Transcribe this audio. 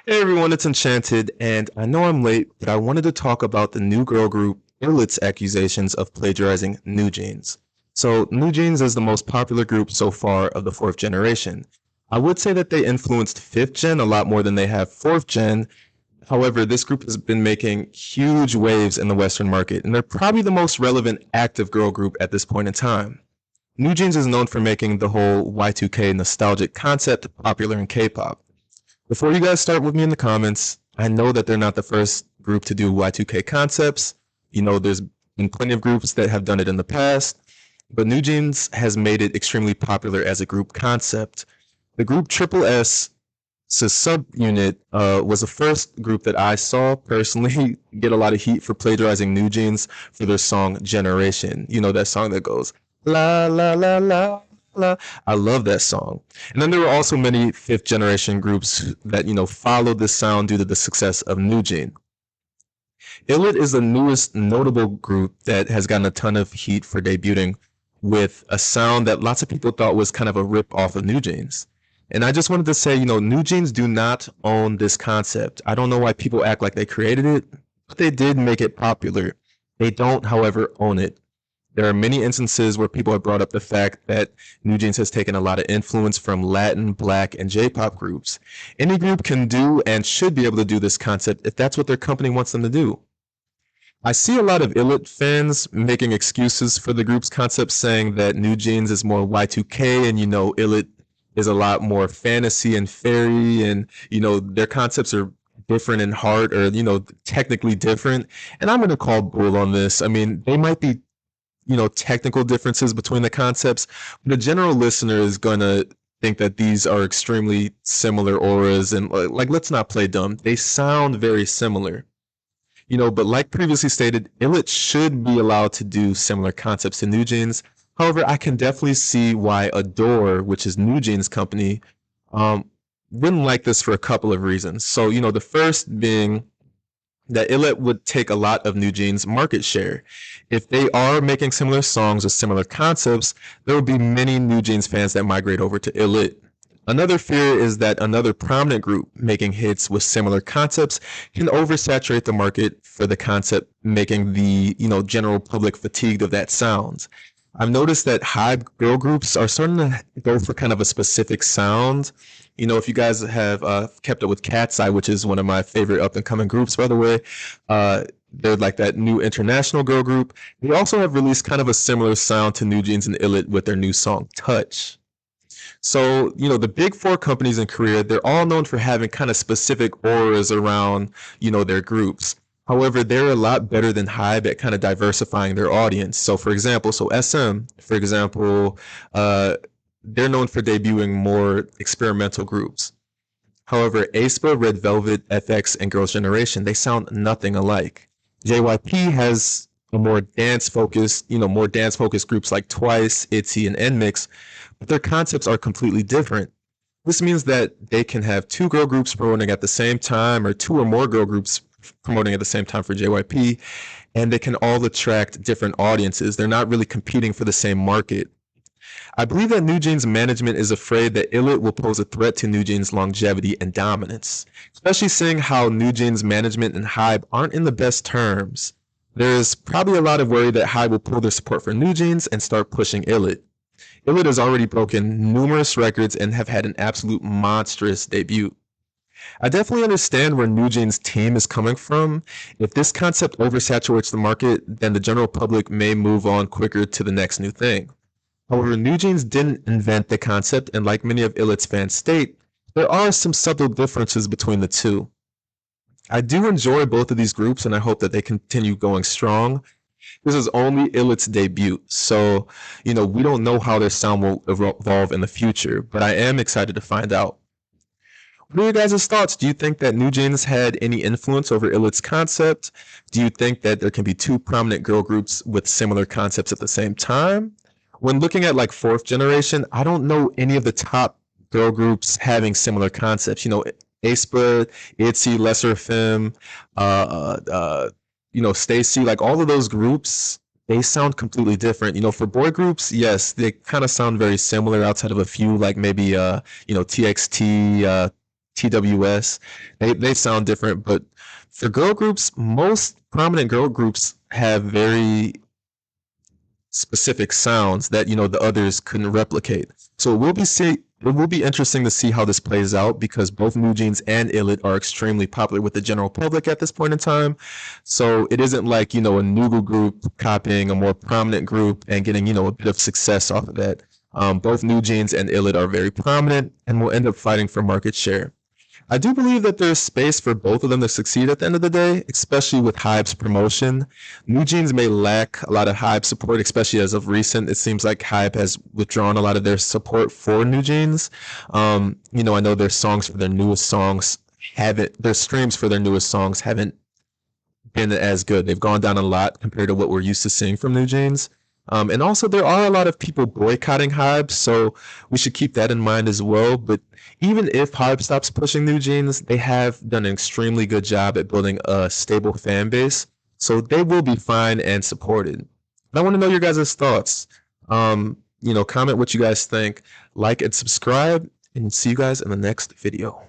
Hey everyone, it's Enchanted, and I know I'm late, but I wanted to talk about the new girl group Illit's accusations of plagiarizing New Jeans. So, New Jeans is the most popular group so far of the fourth generation. I would say that they influenced fifth gen a lot more than they have fourth gen. However, this group has been making huge waves in the Western market, and they're probably the most relevant active girl group at this point in time. New Jeans is known for making the whole Y2K nostalgic concept popular in K-pop. Before you guys start with me in the comments, I know that they're not the first group to do Y2K concepts. There's been plenty of groups that have done it in the past, but New Jeans has made it extremely popular as a group concept. The group Triple S subunit was the first group that I saw personally get a lot of heat for plagiarizing New Jeans for their song Generation. You know that song that goes la la la la la. I love that song. And then there were also many fifth generation groups that followed this sound due to the success of New Jeans. Illit is the newest notable group that has gotten a ton of heat for debuting with a sound that lots of people thought was kind of a rip off of New Jeans. And I just wanted to say, New Jeans do not own this concept. I don't know why people act like they created it, but they did make it popular. They don't, however, own it. There are many instances where people have brought up the fact that New Jeans has taken a lot of influence from Latin, Black, and J-pop groups. Any group can do and should be able to do this concept if that's what their company wants them to do. I see a lot of Illit fans making excuses for the group's concept, saying that New Jeans is more Y2K and Illit is a lot more fantasy and fairy, and their concepts are different in heart, or technically different. And I'm going to call bull on this. I mean, they might be technical differences between the concepts, but the general listener is going to think that these are extremely similar auras, and like, let's not play dumb. They sound very similar. But like previously stated, Illit should be allowed to do similar concepts to New Jeans. However, I can definitely see why Adore, which is New Jeans' company, wouldn't like this for a couple of reasons. So, the first being that Illit would take a lot of New Jeans' market share. If they are making similar songs with similar concepts, there will be many New Jeans fans that migrate over to Illit. Another fear is that another prominent group making hits with similar concepts can oversaturate the market for the concept, making the general public fatigued of that sound. I've noticed that Hybe girl groups are starting to go for kind of a specific sound. If you guys have kept up with Cat's Eye, which is one of my favorite up and coming groups, by the way, they're like that new international girl group. They also have released kind of a similar sound to New Jeans and Illit with their new song Touch. So, the big four companies in Korea, they're all known for having kind of specific auras around, their groups. However, they're a lot better than Hybe at kind of diversifying their audience. So, for example, SM, for example, they're known for debuting more experimental groups. However, aespa, Red Velvet, FX, and Girls' Generation, they sound nothing alike. JYP has a more dance-focused groups like Twice, ITZY, and NMIX, but their concepts are completely different. This means that they can have two girl groups promoting at the same time, or two or more girl groups promoting at the same time for JYP, and they can all attract different audiences. They're not really competing for the same market. I believe that New Jeans management is afraid that Illit will pose a threat to New Jeans' longevity and dominance, especially seeing how New Jeans management and Hybe aren't in the best terms. There's probably a lot of worry that Hybe will pull their support for New Jeans and start pushing Illit. Illit has already broken numerous records and have had an absolute monstrous debut. I definitely understand where New Jeans' team is coming from. If this concept oversaturates the market, then the general public may move on quicker to the next new thing. However, New Jeans didn't invent the concept, and like many of Illit's fans state, there are some subtle differences between the two. I do enjoy both of these groups, and I hope that they continue going strong. This is only Illit's debut, so we don't know how their sound will evolve in the future, but I am excited to find out. What are your guys' thoughts? Do you think that New Jeans had any influence over Illit's concept? Do you think that there can be two prominent girl groups with similar concepts at the same time? When looking at like fourth generation, I don't know any of the top girl groups having similar concepts. aespa, ITZY, Lesser Femme, Stacy, like all of those groups, they sound completely different. For boy groups, yes, they kind of sound very similar outside of a few, like maybe TXT, TWS. They sound different, but for girl groups, most prominent girl groups have very specific sounds that the others couldn't replicate. So it will be interesting to see how this plays out because both New Jeans and Illit are extremely popular with the general public at this point in time. So it isn't like a Nugu group copying a more prominent group and getting a bit of success off of that. Both New Jeans and Illit are very prominent and will end up fighting for market share. I do believe that there's space for both of them to succeed at the end of the day, especially with Hybe's promotion. New Jeans may lack a lot of Hybe support, especially as of recent. It seems like Hybe has withdrawn a lot of their support for New Jeans. I know their songs for their newest songs their streams for their newest songs haven't been as good. They've gone down a lot compared to what we're used to seeing from New Jeans. And also, there are a lot of people boycotting Hybe, so we should keep that in mind as well. But even if Hybe stops pushing New Jeans, they have done an extremely good job at building a stable fan base, so they will be fine and supported. And I want to know your guys' thoughts. Comment what you guys think, like and subscribe, and see you guys in the next video.